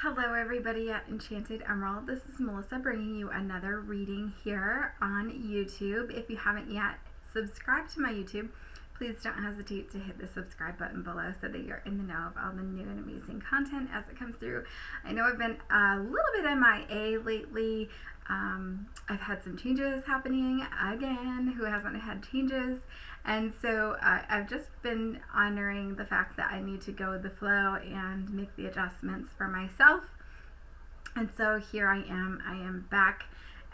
Hello everybody at Enchanted Emerald. This is Melissa bringing you another reading here on YouTube. If you haven't yet subscribed to my YouTube, please don't hesitate to hit the subscribe button below so that you're in the know of all the new and amazing content as it comes through. I know I've been a little bit MIA lately. I've had some changes happening again. Who hasn't had changes? And so I've just been honoring the fact that I need to go with the flow and make the adjustments for myself. And so here I am back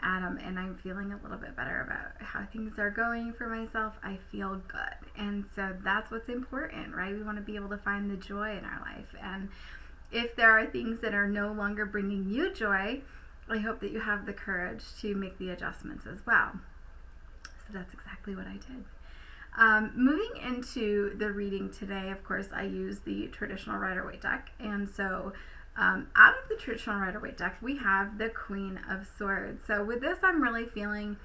at them, and I'm feeling a little bit better about how things are going for myself. I feel good. And so that's what's important, right? We want to be able to find the joy in our life. And if there are things that are no longer bringing you joy, I hope that you have the courage to make the adjustments as well. So that's exactly what I did. Moving into the reading today, of course, I use the traditional Rider-Waite deck. And so out of the traditional Rider-Waite deck, we have the Queen of Swords. So with this, I'm really feeling,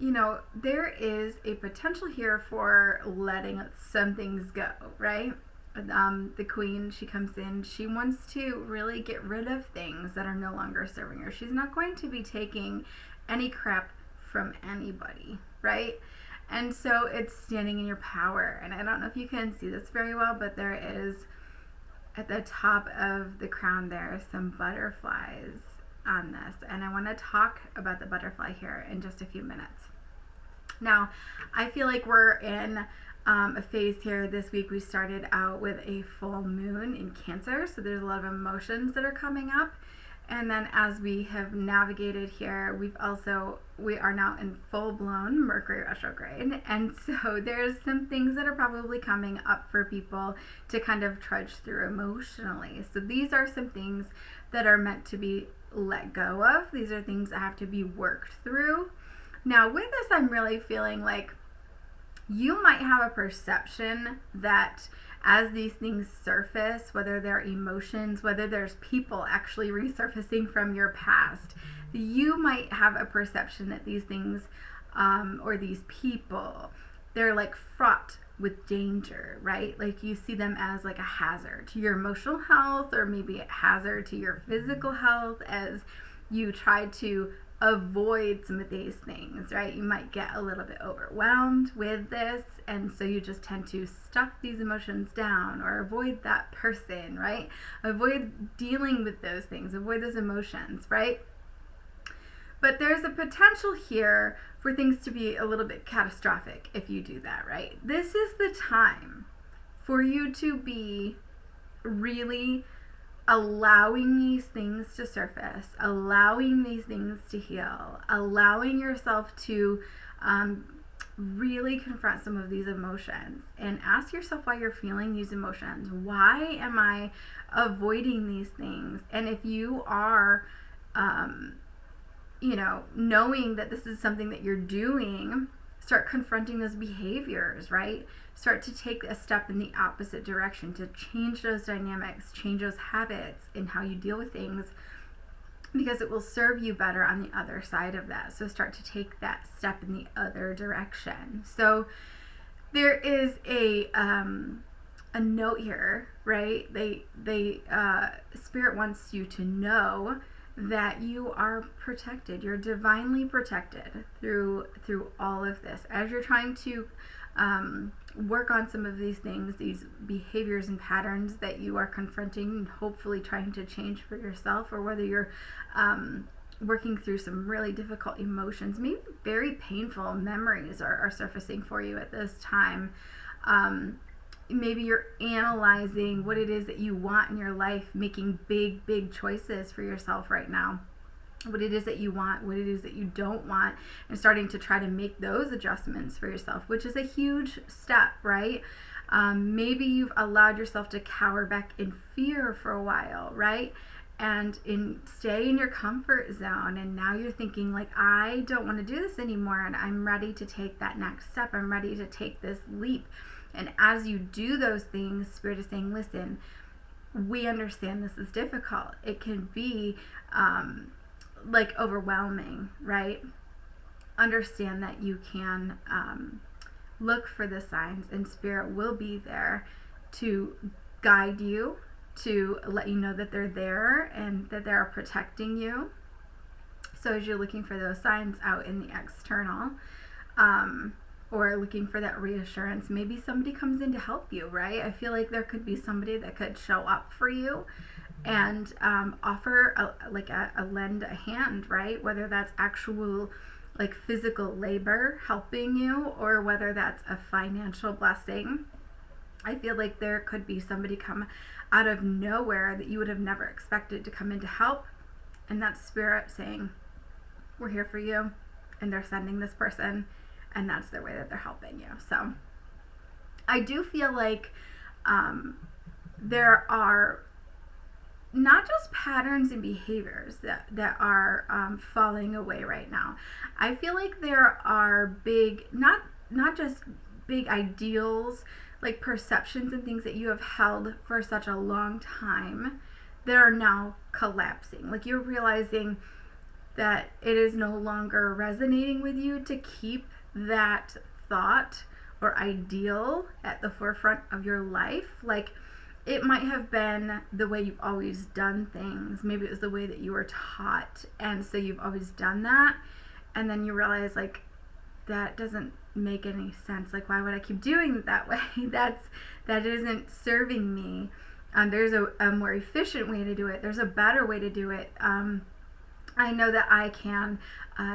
there is a potential here for letting some things go, right? The Queen, she comes in, she wants to really get rid of things that are no longer serving her. She's not going to be taking any crap from anybody, right? And so it's standing in your power. And I don't know if you can see this very well, but there is, at the top of the crown there, some butterflies on this. And I want to talk about the butterfly here in just a few minutes. Now, I feel like we're in a phase here this week. We started out with a full moon in Cancer, so there's a lot of emotions that are coming up. And then as we have navigated here, we are now in full-blown Mercury retrograde. And so there's some things that are probably coming up for people to kind of trudge through emotionally. So these are some things that are meant to be let go of. These are things that have to be worked through. Now with this, I'm really feeling like you might have a perception that as these things surface, whether they're emotions, whether there's people actually resurfacing from your past, you might have a perception that these things or these people, they're like fraught with danger, right? Like you see them as like a hazard to your emotional health, or maybe a hazard to your physical health as you try to avoid some of these things, right? You might get a little bit overwhelmed with this, and so you just tend to stuff these emotions down or avoid that person, right? Avoid dealing with those things, avoid those emotions, right? But there's a potential here for things to be a little bit catastrophic if you do that, right? This is the time for you to be really allowing these things to surface, allowing these things to heal, allowing yourself to really confront some of these emotions and ask yourself why you're feeling these emotions. Why am I avoiding these things? And if you are, knowing that this is something that you're doing, start confronting those behaviors, right? Start to take a step in the opposite direction to change those dynamics, change those habits in how you deal with things, because it will serve you better on the other side of that. So start to take that step in the other direction. So there is a note here, right? Spirit wants you to know that you are protected. You're divinely protected through all of this. As you're trying to work on some of these things, these behaviors and patterns that you are confronting and hopefully trying to change for yourself, or whether you're working through some really difficult emotions, maybe very painful memories are surfacing for you at this time. Maybe you're analyzing what it is that you want in your life, making big choices for yourself right now. What it is that you want, what it is that you don't want, and starting to try to make those adjustments for yourself, which is a huge step, right? Maybe you've allowed yourself to cower back in fear for a while, right? And stay in your comfort zone, and now you're thinking like, I don't want to do this anymore, and I'm ready to take that next step. I'm ready to take this leap. And as you do those things, Spirit is saying, listen, we understand this is difficult. It can be like overwhelming, right? Understand that you can look for the signs, and Spirit will be there to guide you, to let you know that they're there and that they're protecting you. So as you're looking for those signs out in the external, or looking for that reassurance, maybe somebody comes in to help you, right? I feel like there could be somebody that could show up for you and offer a lend a hand, right? Whether that's actual like physical labor helping you, or whether that's a financial blessing. I feel like there could be somebody come out of nowhere that you would have never expected to come in to help, and that's spirit saying, we're here for you, and they're sending this person, and that's their way that they're helping you. So I do feel like there are not just patterns and behaviors that are falling away right now. I feel like there are big, not just big ideals, like perceptions and things that you have held for such a long time that are now collapsing. Like you're realizing that it is no longer resonating with you to keep that thought or ideal at the forefront of your life. Like it might have been the way you've always done things. Maybe it was the way that you were taught, and so you've always done that, and then you realize like that doesn't make any sense. Like, why would I keep doing it that way? That isn't serving me. There's a more efficient way to do it. There's a better way to do it. I know that I can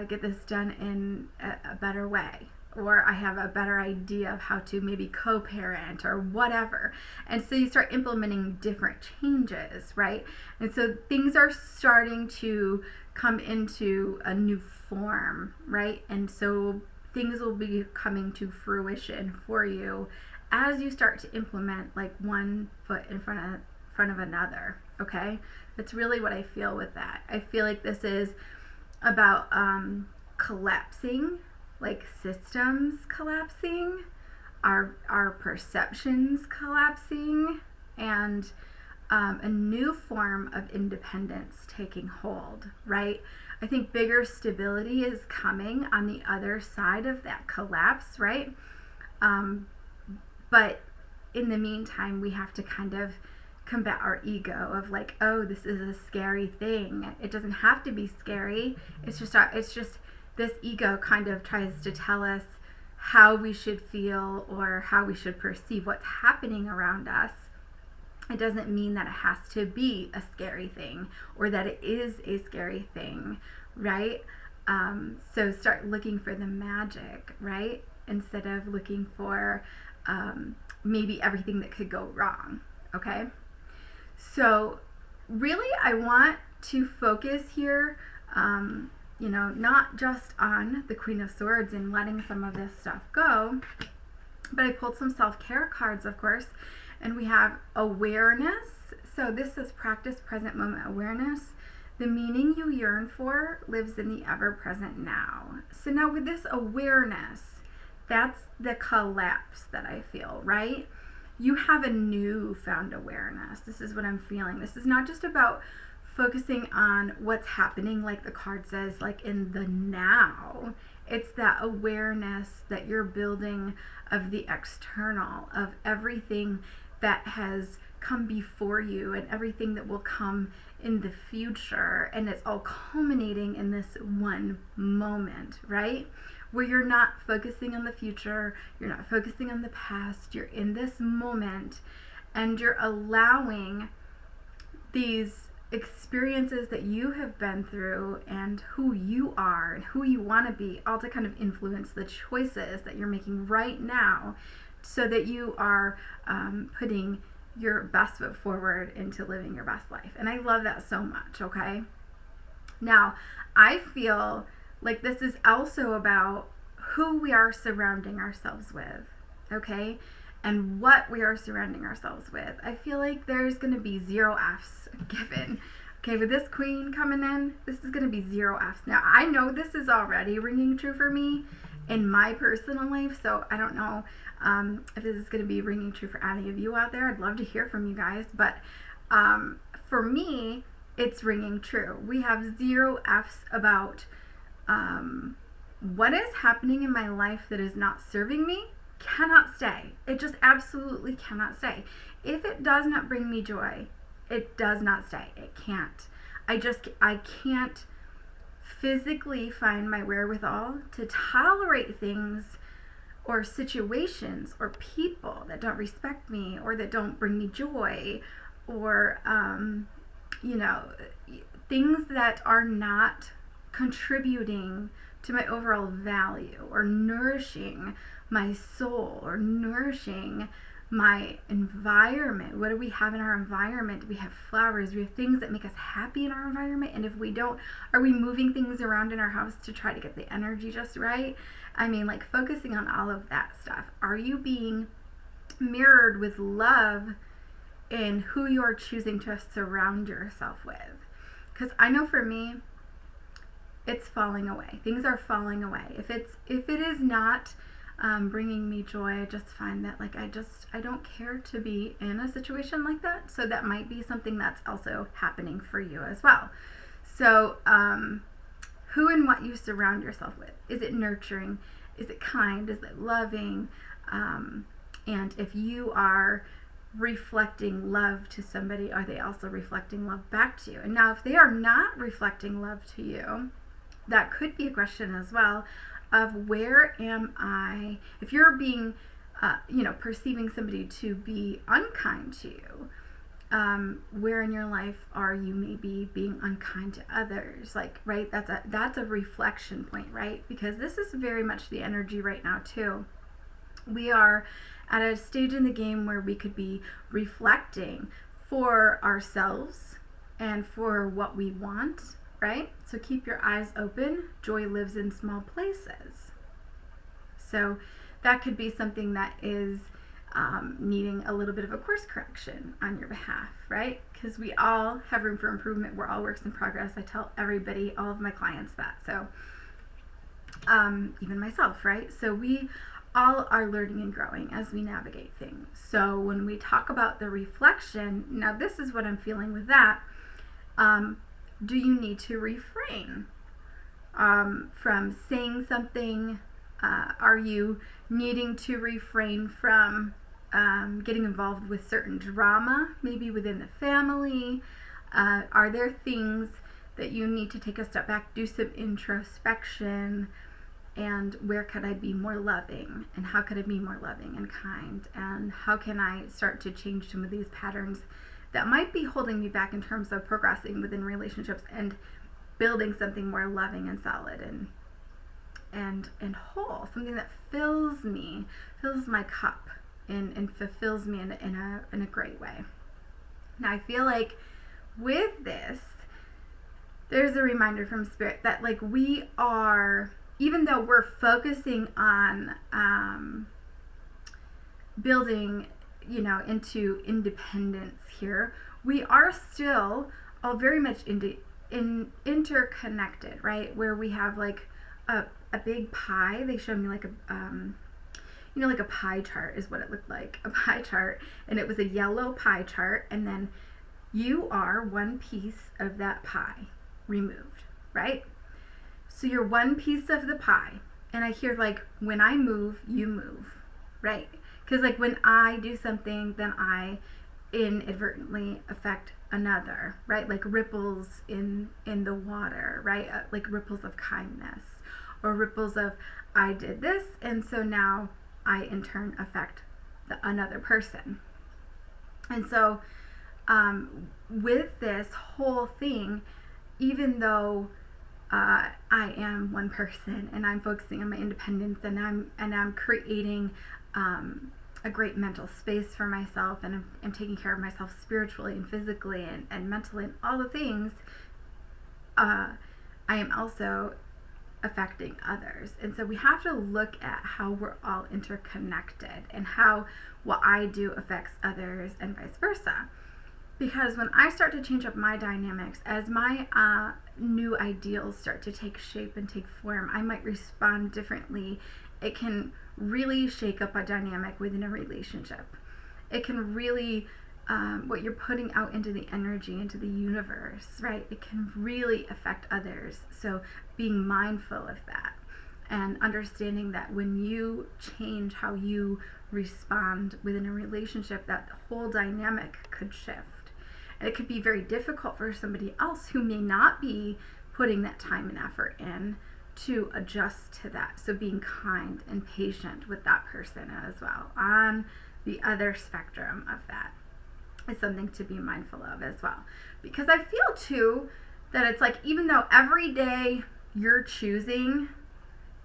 get this done in a better way, or I have a better idea of how to maybe co-parent or whatever. And so you start implementing different changes, right? And so things are starting to come into a new form, right? And so things will be coming to fruition for you as you start to implement like one foot in front of another, okay? That's really what I feel with that. I feel like this is about collapsing, like systems collapsing, our perceptions collapsing, and a new form of independence taking hold, right? I think bigger stability is coming on the other side of that collapse, right? But in the meantime, we have to kind of combat our ego of like, oh, this is a scary thing. It doesn't have to be scary. It's just this ego kind of tries to tell us how we should feel or how we should perceive what's happening around us. It doesn't mean that it has to be a scary thing or that it is a scary thing, right? So start looking for the magic, right? Instead of looking for maybe everything that could go wrong, okay? So really I want to focus here, not just on the Queen of Swords and letting some of this stuff go, but I pulled some self-care cards, of course, and we have awareness. So this is practice present moment awareness. The meaning you yearn for lives in the ever-present now. So now with this awareness, that's the collapse that I feel, right? You have a newfound awareness. This is what I'm feeling. This is not just about focusing on what's happening, like the card says, like in the now. It's that awareness that you're building of the external, of everything that has come before you and everything that will come in the future. And it's all culminating in this one moment, right? Where you're not focusing on the future, you're not focusing on the past, you're in this moment and you're allowing these experiences that you have been through and who you are and who you want to be, all to kind of influence the choices that you're making right now so that you are putting your best foot forward into living your best life. And I love that so much, okay? Now, I feel like this is also about who we are surrounding ourselves with, okay? And what we are surrounding ourselves with. I feel like there's going to be 0 F's given. Okay, with this queen coming in, this is going to be 0 F's. Now, I know this is already ringing true for me in my personal life, so I don't know if this is going to be ringing true for any of you out there. I'd love to hear from you guys, but for me, it's ringing true. We have 0 F's about what is happening in my life that is not serving me cannot stay. It just absolutely cannot stay. If it does not bring me joy, it does not stay. It can't. I can't physically find my wherewithal to tolerate things or situations or people that don't respect me or that don't bring me joy, or things that are not contributing to my overall value or nourishing my soul or nourishing my environment. What do we have in our environment? We have flowers, we have things that make us happy in our environment, and if we don't, are we moving things around in our house to try to get the energy just right? I mean, like, focusing on all of that stuff. Are you being mirrored with love in who you're choosing to surround yourself with? Because I know for me, it's falling away. Things are falling away. If it is not bringing me joy, I just find that, like, I don't care to be in a situation like that. So that might be something that's also happening for you as well. So who and what you surround yourself with. Is it nurturing? Is it kind? Is it loving? And if you are reflecting love to somebody, are they also reflecting love back to you? And now, if they are not reflecting love to you, that could be a question as well of, where am I? If you're being, perceiving somebody to be unkind to you, where in your life are you maybe being unkind to others? Like, right, that's a reflection point, right? Because this is very much the energy right now too. We are at a stage in the game where we could be reflecting for ourselves and for what we want, right? So keep your eyes open. Joy lives in small places. So that could be something that is needing a little bit of a course correction on your behalf, right? Because we all have room for improvement. We're all works in progress. I tell everybody, all of my clients that. So even myself, right? So we all are learning and growing as we navigate things. So when we talk about the reflection, now this is what I'm feeling with that. Do you need to refrain from saying something? Are you needing to refrain from getting involved with certain drama, maybe within the family? Are there things that you need to take a step back, do some introspection, and where could I be more loving? And how could I be more loving and kind? And how can I start to change some of these patterns that might be holding me back in terms of progressing within relationships and building something more loving and solid and whole, something that fills me, fills my cup, and fulfills me in a great way. Now, I feel like with this, there's a reminder from Spirit that, like, we are, even though we're focusing on building, into independence here, we are still all very much interconnected, right? Where we have, like, a big pie. They showed me, like, like a pie chart is what it looked like, a pie chart, and it was a yellow pie chart, and then you are one piece of that pie removed, right? So you're one piece of the pie, and I hear, like, when I move, you move, right? Because, like, when I do something, then I inadvertently affect another, right? Like ripples in the water, right? Like ripples of kindness, or ripples of, I did this, and so now I in turn affect another person. And so with this whole thing, even though I am one person and I'm focusing on my independence, and I'm creating a great mental space for myself, and I'm taking care of myself spiritually and physically and mentally and all the things, I am also affecting others. And so we have to look at how we're all interconnected and how what I do affects others and vice versa. Because when I start to change up my dynamics, as my new ideals start to take shape and take form, I might respond differently. It can really shake up a dynamic within a relationship. It can really, what you're putting out into the energy, into the universe, right? It can really affect others. So being mindful of that and understanding that when you change how you respond within a relationship, that whole dynamic could shift. And it could be very difficult for somebody else who may not be putting that time and effort in to adjust to that. So being kind and patient with that person as well on the other spectrum of that is something to be mindful of as well. Because I feel too that it's like, even though every day you're choosing,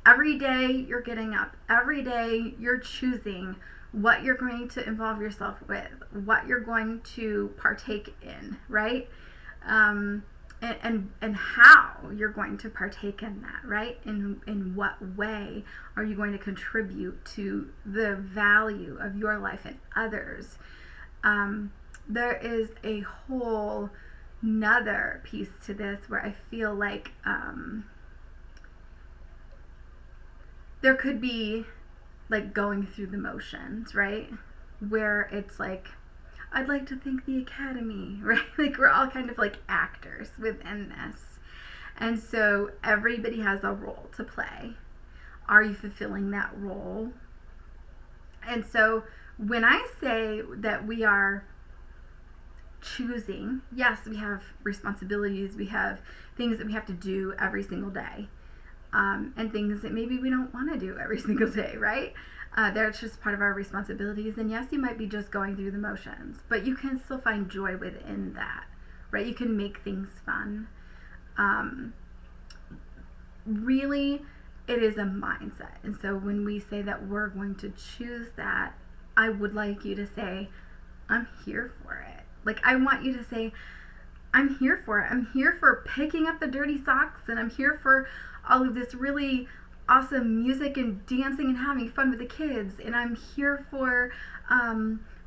every day you're getting up, every day you're choosing what you're going to involve yourself with, what you're going to partake in, right? And how you're going to partake in that, right? In what way are you going to contribute to the value of your life and others? There is a whole nother piece to this where I feel like there could be like going through the motions, right? Where it's like, I'd like to thank the Academy, right? Like we're all kind of like actors within this. And so everybody has a role to play. Are you fulfilling that role? And so when I say that we are choosing, yes, we have responsibilities, we have things that we have to do every single day, and things that maybe we don't want to do every single day, right? That's just part of our responsibilities. And yes, you might be just going through the motions, but you can still find joy within that, right? You can make things fun. Really, it is a mindset. And so when we say that we're going to choose that, I would like you to say, I'm here for it. Like, I want you to say, I'm here for it. I'm here for picking up the dirty socks, and I'm here for all of this really awesome music and dancing and having fun with the kids, and I'm here for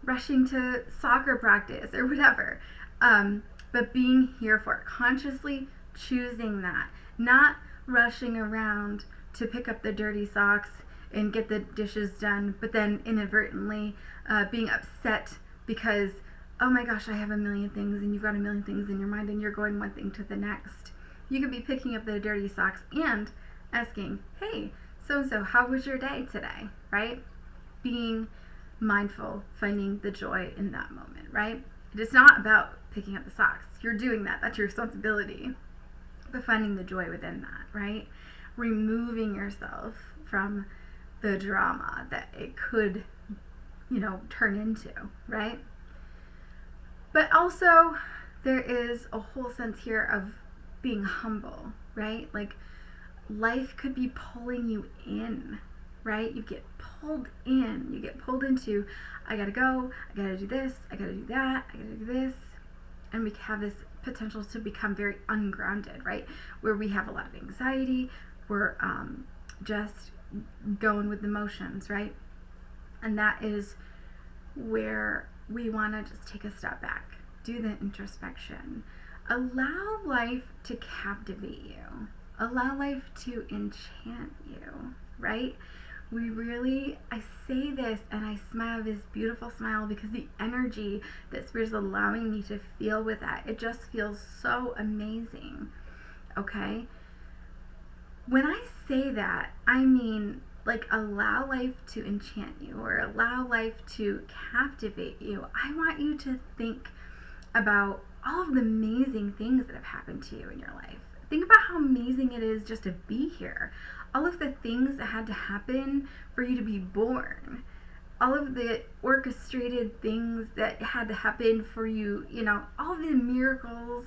rushing to soccer practice or whatever. But being here for it, consciously choosing that, not rushing around to pick up the dirty socks and get the dishes done, but then inadvertently being upset because, oh my gosh, I have a million things, and you've got a million things in your mind, and you're going one thing to the next. You could be picking up the dirty socks and asking, hey, so-and-so, how was your day today, right? Being mindful, finding the joy in that moment, right? It is not about picking up the socks. You're doing that. That's your responsibility. But finding the joy within that, right? Removing yourself from the drama that it could, turn into, right? But also, there is a whole sense here of being humble, right? Like, life could be pulling you in, right? You get pulled in. You get pulled into, I gotta go, I gotta do this, I gotta do that, I gotta do this. And we have this potential to become very ungrounded, right? Where we have a lot of anxiety, we're just going with the motions, right? And that is where we want to just take a step back, do the introspection, allow life to captivate you, allow life to enchant you, right? I say this and I smile this beautiful smile because the energy that Spirit is allowing me to feel with that, it just feels so amazing, okay? When I say that, I mean, like, allow life to enchant you or allow life to captivate you. I want you to think about all of the amazing things that have happened to you in your life. Think about how amazing it is just to be here. All of the things that had to happen for you to be born. All of the orchestrated things that had to happen for you, all of the miracles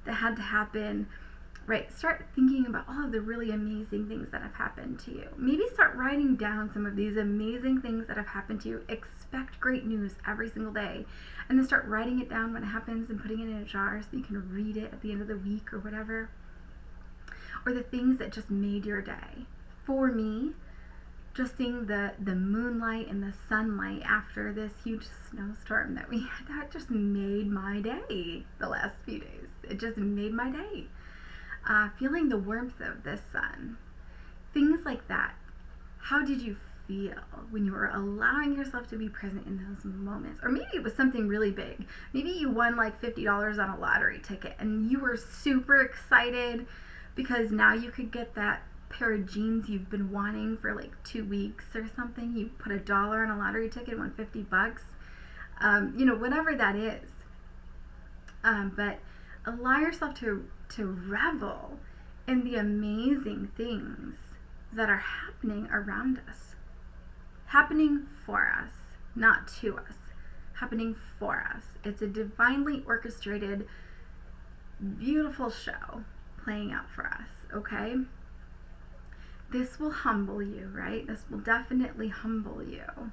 that had to happen. Right, start thinking about all of the really amazing things that have happened to you. Maybe start writing down some of these amazing things that have happened to you. Expect great news every single day. And then start writing it down when it happens and putting it in a jar so you can read it at the end of the week or whatever. Or the things that just made your day. For me, just seeing the moonlight and the sunlight after this huge snowstorm that we had, that just made my day the last few days. It just made my day. Feeling the warmth of the sun, things like that. How did you feel when you were allowing yourself to be present in those moments? Or maybe it was something really big. Maybe you won like $50 on a lottery ticket and you were super excited because now you could get that pair of jeans you've been wanting for like 2 weeks or something. You put $1 on a lottery ticket and won $50. Whatever that is. But allow yourself to revel in the amazing things that are happening around us, happening for us, not to us, happening for us. It's a divinely orchestrated, beautiful show playing out for us, okay? This will humble you, right? This will definitely humble you.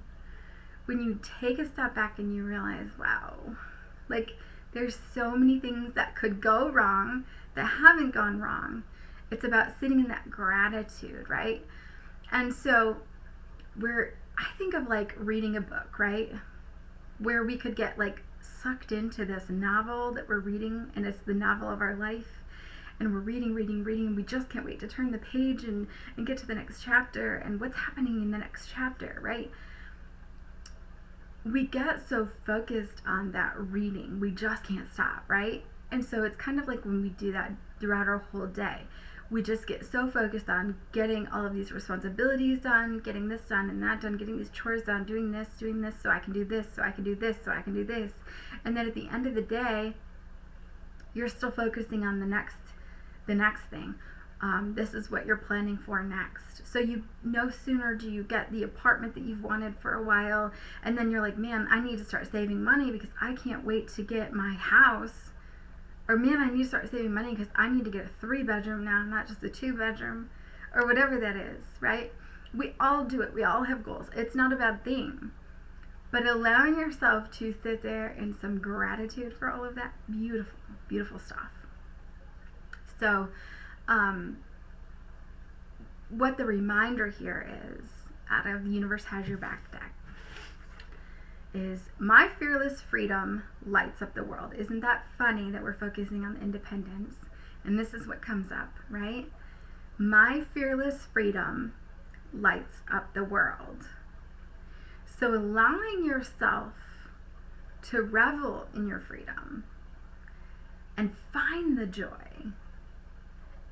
When you take a step back and you realize, wow, like there's so many things that could go wrong that haven't gone wrong. It's about sitting in that gratitude, right? And so I think of like reading a book, right? Where we could get like sucked into this novel that we're reading, and it's the novel of our life. And we're reading, and we just can't wait to turn the page and get to the next chapter and what's happening in the next chapter, right? We get so focused on that reading, we just can't stop, right? And so it's kind of like when we do that throughout our whole day. We just get so focused on getting all of these responsibilities done, getting this done and that done, getting these chores done, doing this so I can do this, so I can do this, so I can do this. And then at the end of the day, you're still focusing on the next thing. This is what you're planning for next. So you no sooner do you get the apartment that you've wanted for a while, and then you're like, man, I need to start saving money because I can't wait to get my house. Or man, I need to start saving money because I need to get a 3-bedroom now, not just a 2-bedroom, or whatever that is, right? We all do it. We all have goals. It's not a bad thing. But allowing yourself to sit there in some gratitude for all of that, beautiful, beautiful stuff. So, what the reminder here is, out of the Universe Has Your Back deck, is my fearless freedom lights up the world. Isn't that funny that we're focusing on independence? And this is what comes up, right? My fearless freedom lights up the world. So allowing yourself to revel in your freedom and find the joy,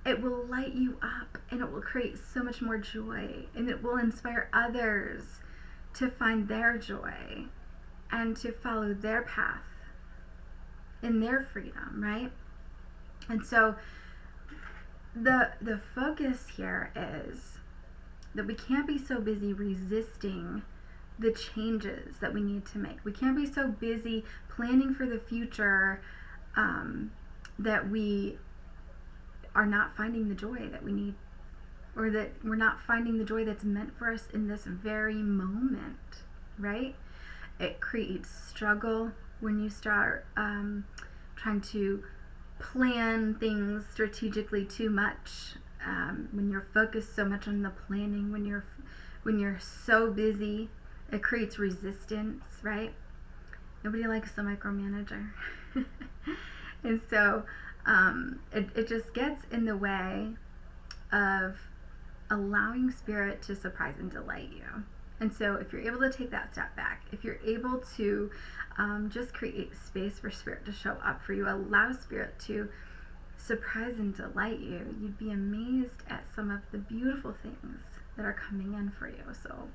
it will light you up and it will create so much more joy, and it will inspire others to find their joy and to follow their path in their freedom, right? And so the focus here is that we can't be so busy resisting the changes that we need to make. We can't be so busy planning for the future that we are not finding the joy that we need, or that we're not finding the joy that's meant for us in this very moment, right? It creates struggle when you start trying to plan things strategically too much, when you're focused so much on the planning, when you're so busy, it creates resistance, right? Nobody likes the micromanager. And so it just gets in the way of allowing Spirit to surprise and delight you. And so if you're able to take that step back, if you're able to just create space for Spirit to show up for you, allow Spirit to surprise and delight you, you'd be amazed at some of the beautiful things that are coming in for you. So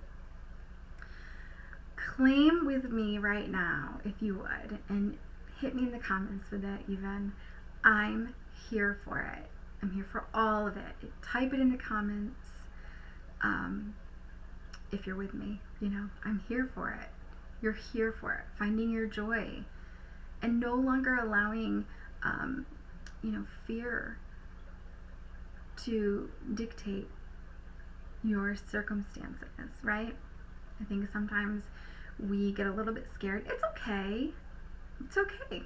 claim with me right now, if you would, and hit me in the comments with it even. I'm here for it. I'm here for all of it. Type it in the comments. If you're with me, I'm here for it. You're here for it. Finding your joy and no longer allowing, fear to dictate your circumstances, right? I think sometimes we get a little bit scared. It's okay. It's okay.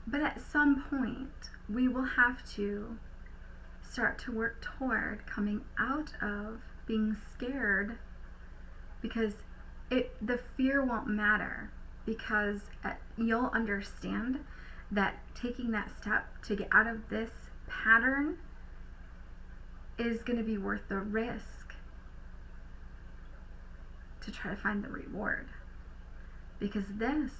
But at some point, we will have to start to work toward coming out of being scared, because the fear won't matter, because you'll understand that taking that step to get out of this pattern is going to be worth the risk to try to find the reward, because this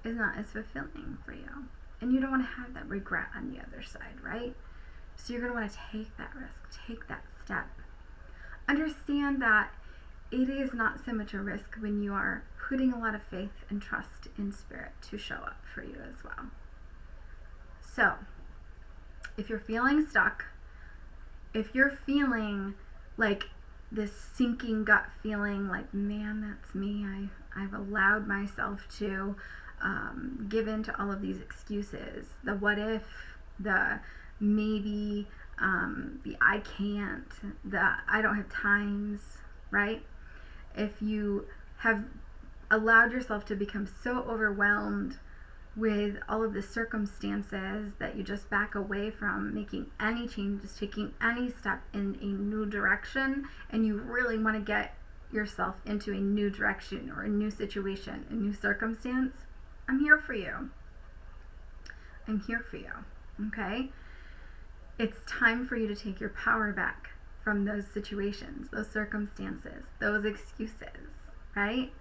is not as fulfilling for you, and you don't want to have that regret on the other side, right? So you're going to want to take that risk, take that step. Understand that it is not so much a risk when you are putting a lot of faith and trust in spirit to show up for you as well. So, if you're feeling stuck, if you're feeling like this sinking gut feeling like, man, that's me, I've allowed myself to give in to all of these excuses, the what if, the maybe, the I can't, the I don't have times, right? If you have allowed yourself to become so overwhelmed with all of the circumstances that you just back away from making any changes, taking any step in a new direction, and you really want to get yourself into a new direction or a new situation, a new circumstance, I'm here for you. I'm here for you, okay? It's time for you to take your power back from those situations, those circumstances, those excuses, right?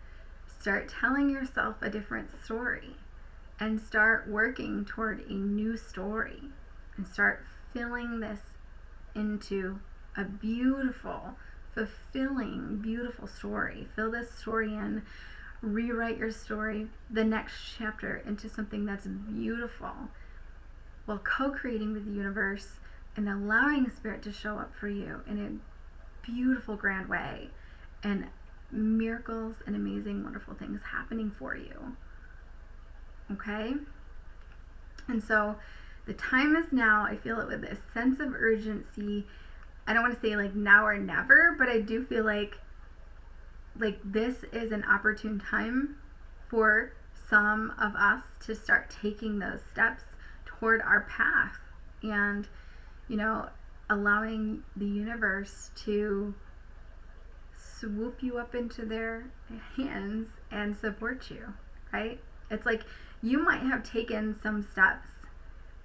Start telling yourself a different story and start working toward a new story and start filling this into a beautiful, fulfilling, beautiful story. Fill this story in, rewrite your story, the next chapter, into something that's beautiful, while co-creating with the universe and allowing spirit to show up for you in a beautiful, grand way, and miracles and amazing, wonderful things happening for you. Okay? And so the time is now. I feel it with a sense of urgency. I don't want to say like now or never, but I do feel like this is an opportune time for some of us to start taking those steps toward our path, and allowing the universe to swoop you up into their hands and support you, right? It's like you might have taken some steps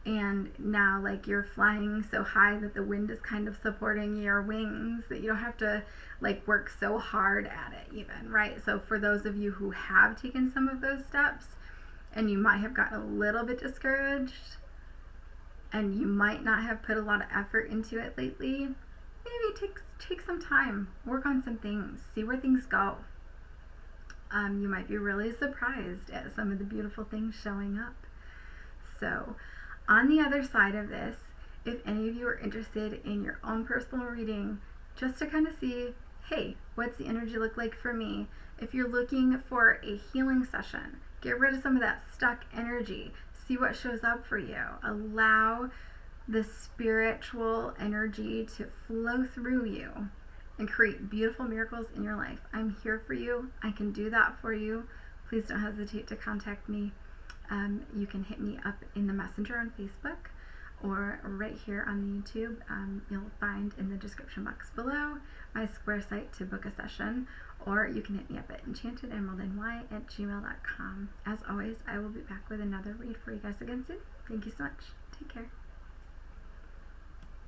and now like you're flying so high that the wind is kind of supporting your wings, that you don't have to like work so hard at it even, right? So for those of you who have taken some of those steps and you might have gotten a little bit discouraged and you might not have put a lot of effort into it lately, maybe take some time, work on some things, see where things go. You might be really surprised at some of the beautiful things showing up. So on the other side of this, if any of you are interested in your own personal reading, just to kind of see, hey, what's the energy look like for me? If you're looking for a healing session, get rid of some of that stuck energy, see what shows up for you. Allow the spiritual energy to flow through you and create beautiful miracles in your life. I'm here for you. I can do that for you. Please don't hesitate to contact me. You can hit me up in the messenger on Facebook or right here on the YouTube. You'll find in the description box below my Square site to book a session, or you can hit me up at enchantedemeraldny@gmail.com. As always, I will be back with another read for you guys again soon. Thank you so much. Take care.